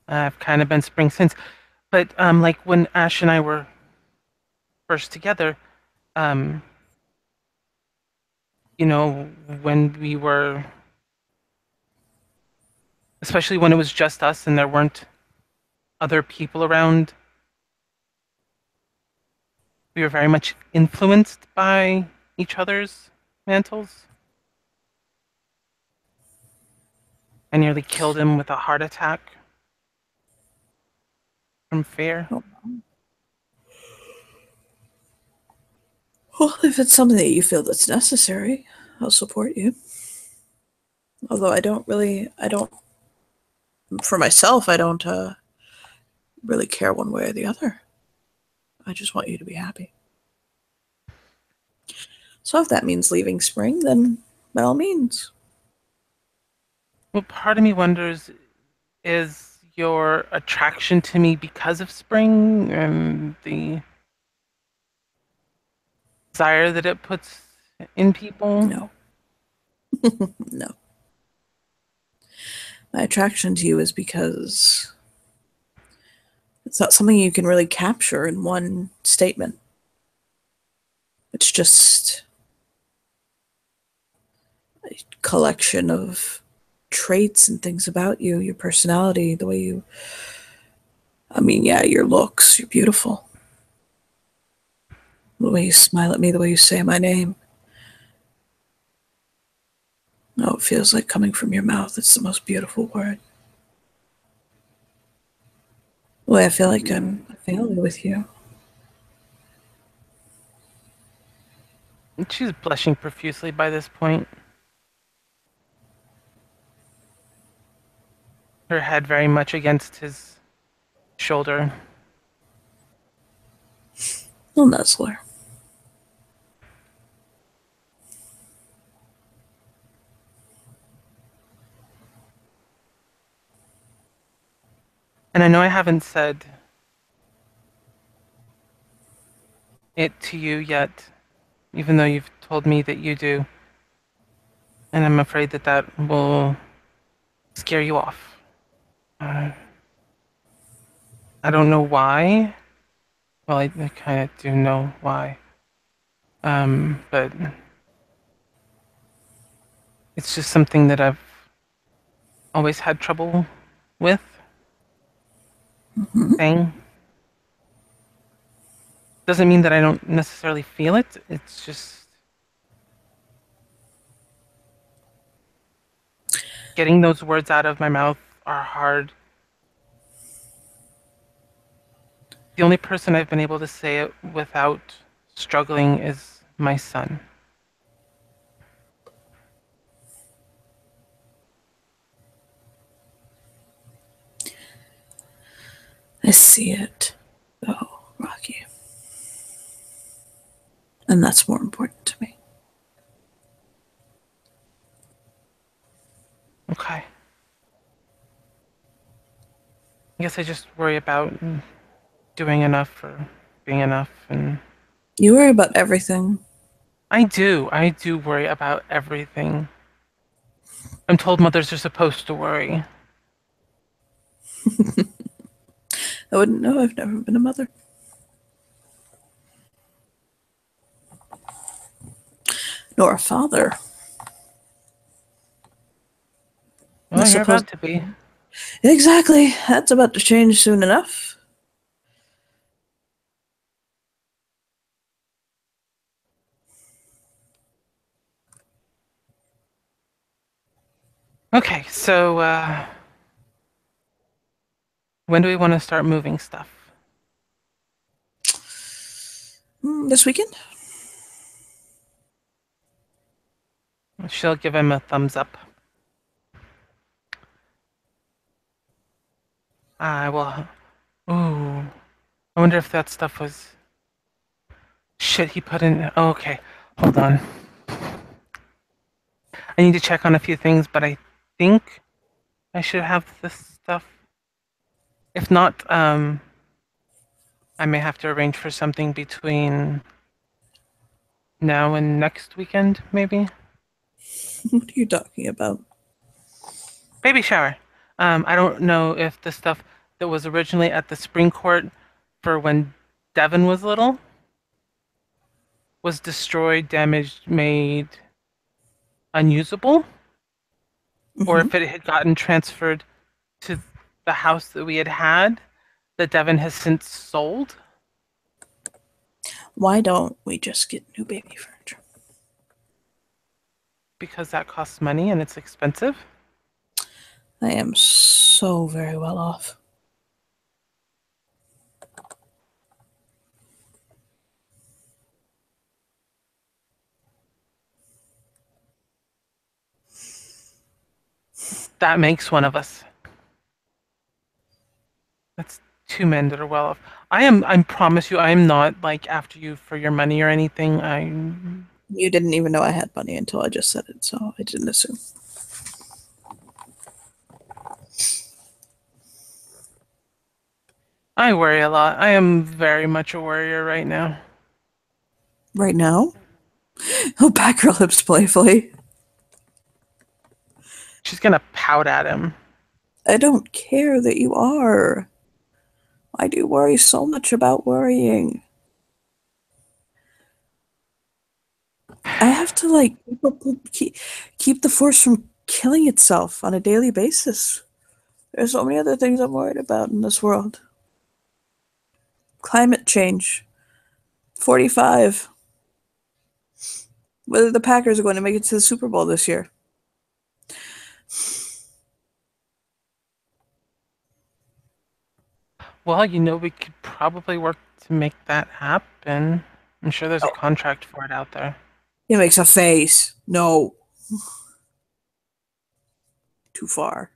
I've kind of been Spring since. But like when Ash and I were first together, um, you know, when we were, especially when it was just us and there weren't other people around, we were very much influenced by each other's mantles. I nearly killed him with a heart attack from fear. Well, if it's something that you feel that's necessary, I'll support you. Although I don't, for myself, I don't really care one way or the other. I just want you to be happy. So if that means leaving Spring, then by all means. Well, part of me wonders, is your attraction to me because of Spring and the desire that it puts in people? No. No. My attraction to you is because it's not something you can really capture in one statement. It's just a collection of traits and things about you, your personality, the way you, I mean, yeah, your looks, you're beautiful. The way you smile at me, the way you say my name. Oh, it feels like coming from your mouth. It's the most beautiful word. The way I feel like I'm a family with you. She's blushing profusely by this point. Her head very much against his shoulder. I'll nuzzle her. And I know I haven't said it to you yet, even though you've told me that you do. And I'm afraid that that will scare you off. Uh, I don't know why. Well, I kind of do know why. But it's just something that I've always had trouble with saying. Doesn't mean that I don't necessarily feel it. It's just getting those words out of my mouth are hard. The only person I've been able to say it without struggling is my son. I see it. Oh, Rocky. And that's more important to me. Okay. I guess I just worry about doing enough or being enough, and You worry about everything. I do. I do worry about everything. I'm told mothers are supposed to worry. I wouldn't know. I've never been a mother. Nor a father. I Well, you're suppose. about to be. Exactly. That's about to change soon enough. Okay, so when do we want to start moving stuff? This weekend? She'll give him a thumbs up. I will. Ooh. I wonder if that stuff was. Shit, he put in. Oh, okay. Hold on. I need to check on a few things, but I think I should have this stuff. If not, I may have to arrange for something between now and next weekend, maybe. What are you talking about? Baby shower. I don't know if the stuff that was originally at the spring court for when Devin was little was destroyed, damaged, made unusable, or Hmm. if it had gotten transferred to the house that we had had that Devin has since sold. Why don't we just get new baby furniture? Because that costs money and it's expensive. I am so very well off. That makes one of us. That's two men that are well off. I promise you, I am not like after you for your money or anything. You didn't even know I had money until I just said it, so I didn't assume. I worry a lot. I am very much a worrier right now. Right now? He'll back her lips playfully. She's gonna pout at him. I don't care that you are. I do worry so much about worrying. I have to like keep the force from killing itself on a daily basis. There's so many other things I'm worried about in this world. Climate change. 45. Whether the Packers are going to make it to the Super Bowl this year. Well, you know, we could probably work to make that happen. I'm sure there's a Oh, contract for it out there. he makes a face. No. Too far.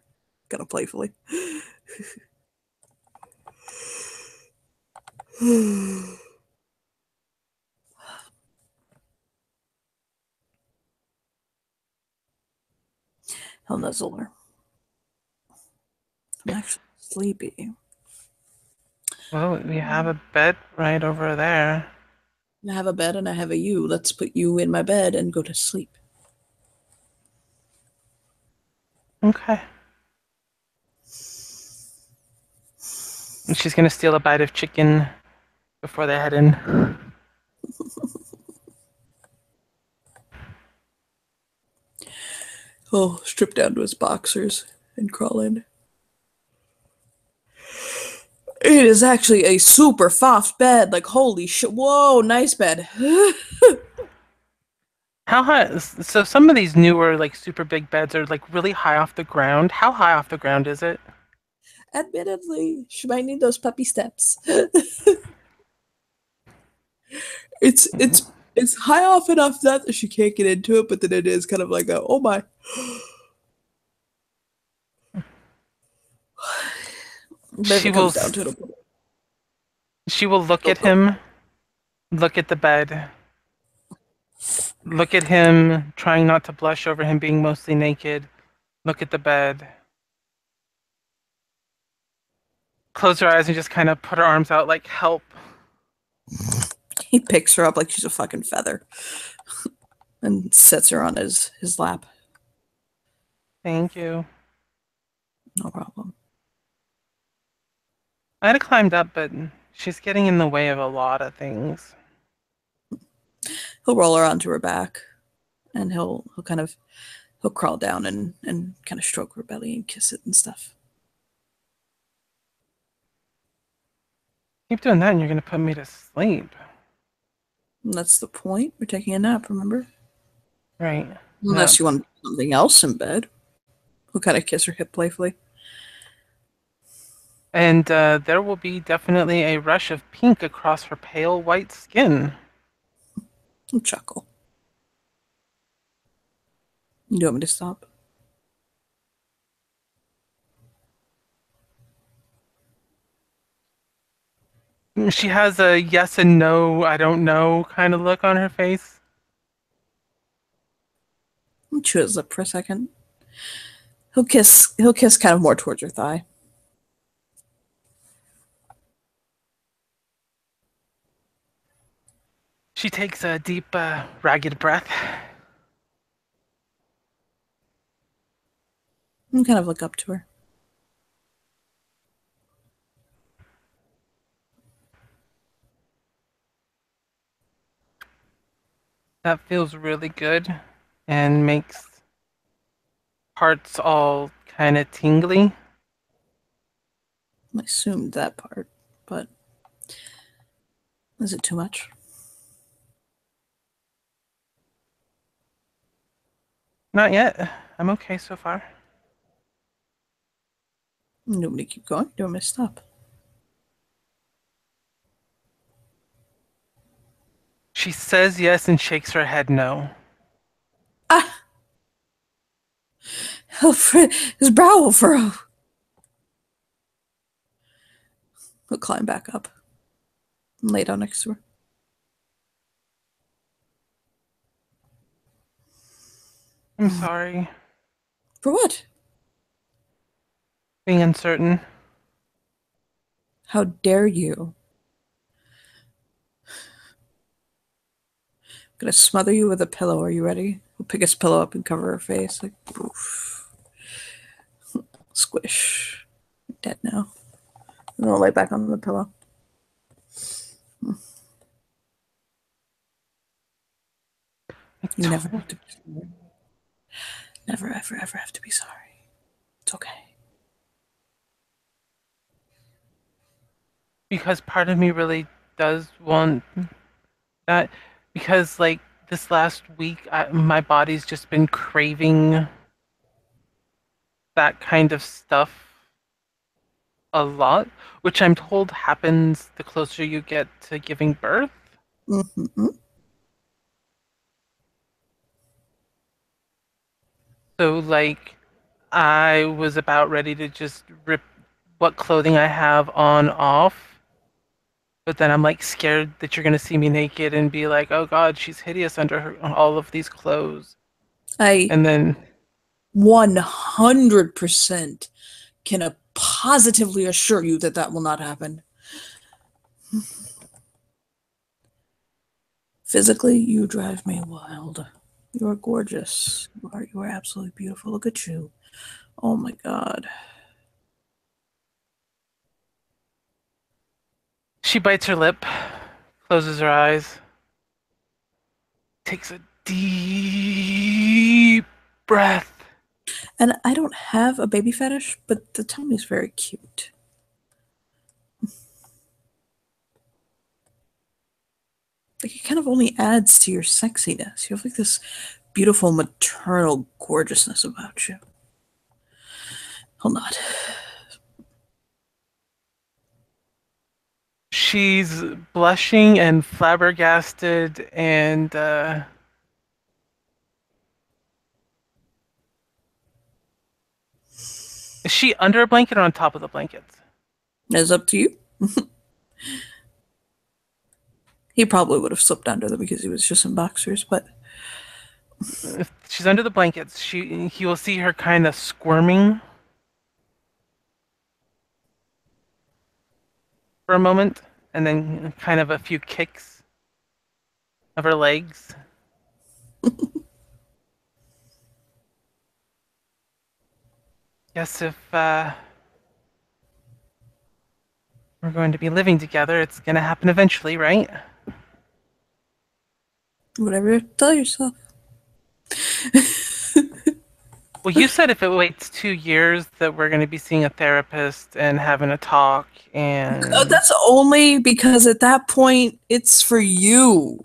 Kind of playfully. He'll nuzzle her. I'm actually sleepy. Well, we have a bed right over there. I have a bed and I have a you. Let's put you in my bed and go to sleep. Okay. And she's gonna steal a bite of chicken before they head in. He'll strip down to his boxers and crawl in. It is actually a super soft bed. Like, holy shit. Whoa, nice bed. How high? So some of these newer, like super big beds are like really high off the ground. How high off the ground is it? Admittedly, she might need those puppy steps. It's high off enough that she can't get into it, but then it is kind of like a oh my. But if She it will. comes down to it, She will look go at go. him, look at the bed, look at him, trying not to blush over him being mostly naked. Look at the bed. Close her eyes and just kind of put her arms out like help. He picks her up like she's a fucking feather and sets her on his lap. Thank you. No problem. I'd have climbed up, but she's getting in the way of a lot of things. He'll roll her onto her back, and he'll crawl down and kind of stroke her belly and kiss it and stuff. Keep doing that, and you're gonna put me to sleep. And that's the point. We're taking a nap, remember? Right. Unless you Naps. want something else in bed. He'll kind of kiss her hip playfully. And there will be definitely a rush of pink across her pale white skin. He'll chuckle. Do you want me to stop? She has a yes and no, I don't know kind of look on her face. He'll chew his lip for a second. He'll kiss kind of more towards her thigh. She takes a deep, ragged breath. And kind of look up to her. That feels really good and makes hearts all kind of tingly. I assumed that part, but is it too much? Not yet. I'm okay so far. Do you want me to keep going? Do you want me to stop? She says yes and shakes her head no. Ah! His brow will furrow. He'll climb back up and lay down next to her. I'm sorry. For what? Being uncertain. How dare you? I'm gonna smother you with a pillow. Are you ready? We'll pick his pillow up and cover her face. Like, poof. Squish. You're dead now. And I'll lay back on the pillow. You never have to be sorry. Never, ever, ever have to be sorry. It's okay. Because part of me really does want that. Because, like, this last week, my body's just been craving that kind of stuff a lot, which I'm told happens the closer you get to giving birth. Mm-hmm. So, like, I was about ready to just rip what clothing I have on off, but then I'm like scared that you're gonna see me naked and be like, oh God, she's hideous under all of these clothes. I And then 100% can positively assure you that that will not happen. Physically, you drive me wild. You are gorgeous. You are absolutely beautiful. Look at you. Oh my God. she bites her lip, closes her eyes, takes a deep breath. And I don't have a baby fetish, but the tummy's very cute. Like it kind of only adds to your sexiness. You have like this beautiful maternal gorgeousness about you. Hold on. She's blushing and flabbergasted and is she under a blanket or on top of the blankets? It's up to you. He probably would have slipped under them because he was just in boxers, but If she's under the blankets, he will see her kind of squirming for a moment, and then kind of a few kicks of her legs. Guess if we're going to be living together, it's going to happen eventually, right? whatever you tell yourself. Well, you said if it waits 2 years that we're going to be seeing a therapist and having a talk, and That's only because at that point it's for you.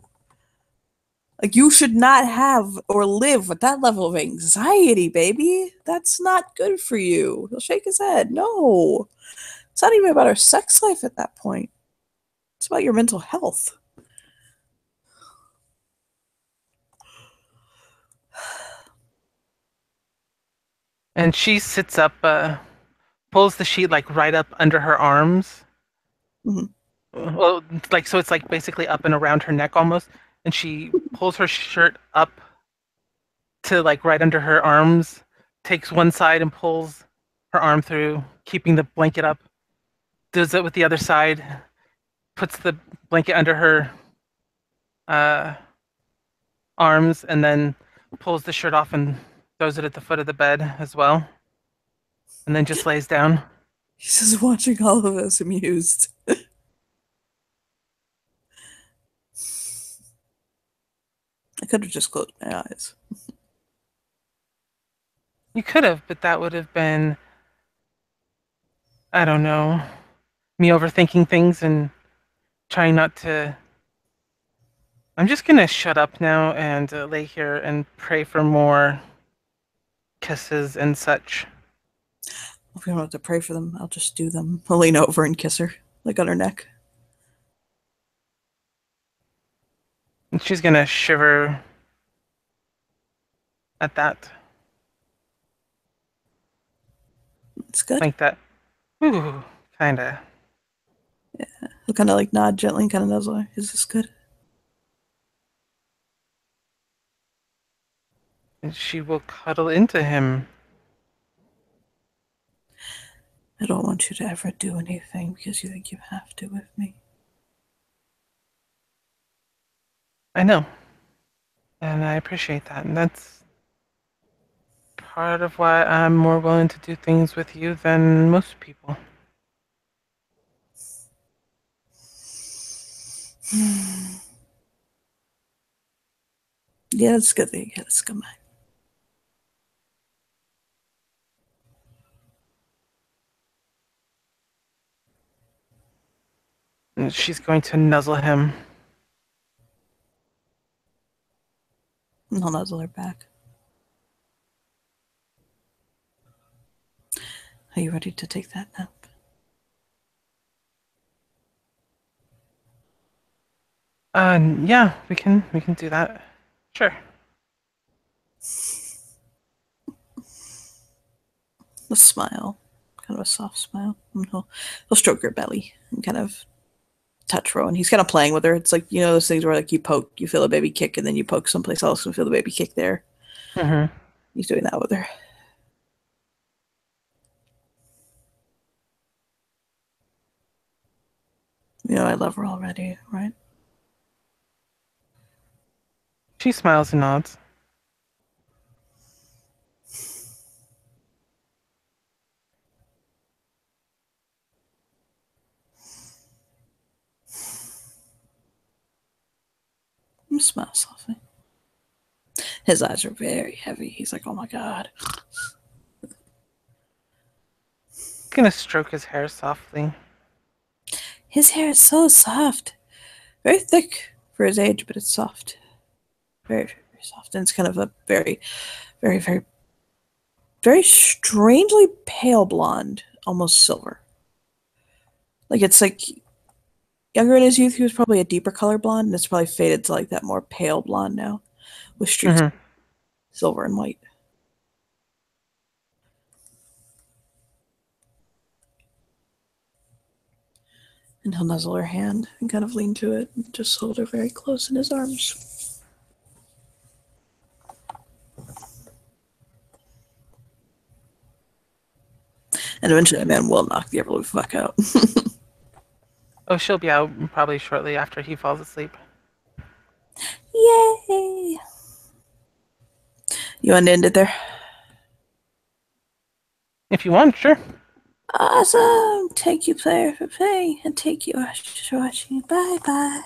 Like you should not have or live with that level of anxiety, baby. That's not good for you. He'll shake his head. No. It's not even about our sex life at that point. It's about your mental health. she sits up, pulls the sheet like right up under her arms. Mhm. Well, like so it's like basically up and around her neck almost, and she pulls her shirt up to like right under her arms, takes one side and pulls her arm through, keeping the blanket up. Does it with the other side, puts the blanket under her uh, arms, and then pulls the shirt off and throws it at the foot of the bed as well, and then just lays down. He's just watching all of us amused. I could have just closed my eyes. You could have, but that would have been, I don't know, me overthinking things and trying not to. I'm just gonna shut up now and lay here and pray for more kisses and such. If you don't have to pray for them, I'll just do them. I'll lean over and kiss her, like on her neck. And she's gonna shiver at that, It's good. like that. Ooh, kinda. He'll kind of like nod gently and kind of nuzzle her. Is this good? And she will cuddle into him. I don't want you to ever do anything because you think you have to with me. I know, and I appreciate that, and that's part of why I'm more willing to do things with you than most people. Yeah, it's good that you get this command. And she's going to nuzzle him. And I'll nuzzle her back. Are you ready to take that nap? Yeah, we can do that. Sure. A smile kind of a soft smile. And he'll stroke her belly and kind of touch Rowan. He's kind of playing with her. It's like, those things where like you poke, you feel a baby kick, and then you poke someplace else and feel the baby kick there. Mm-hmm. He's doing that with her. I love her already, right? She smiles and nods. Smile softly. His eyes are very heavy. He's like, oh my God. Gonna stroke his hair softly. His hair is so soft. Very thick for his age, but it's soft. Very, very soft. And it's kind of a very, very, very, very strangely pale blonde, almost silver. Like it's like younger in his youth, he was probably a deeper color blonde, and it's probably faded to like that more pale blonde now, with streaks of silver and white. And he'll nuzzle her hand and kind of lean to it and just hold her very close in his arms. And eventually that man will knock the ever living fuck out. Oh, she'll be out probably shortly after he falls asleep. Yay! You want to end it there? If you want, sure. Awesome! Thank you, player, for playing, and thank you, Ash, for watching. Bye bye.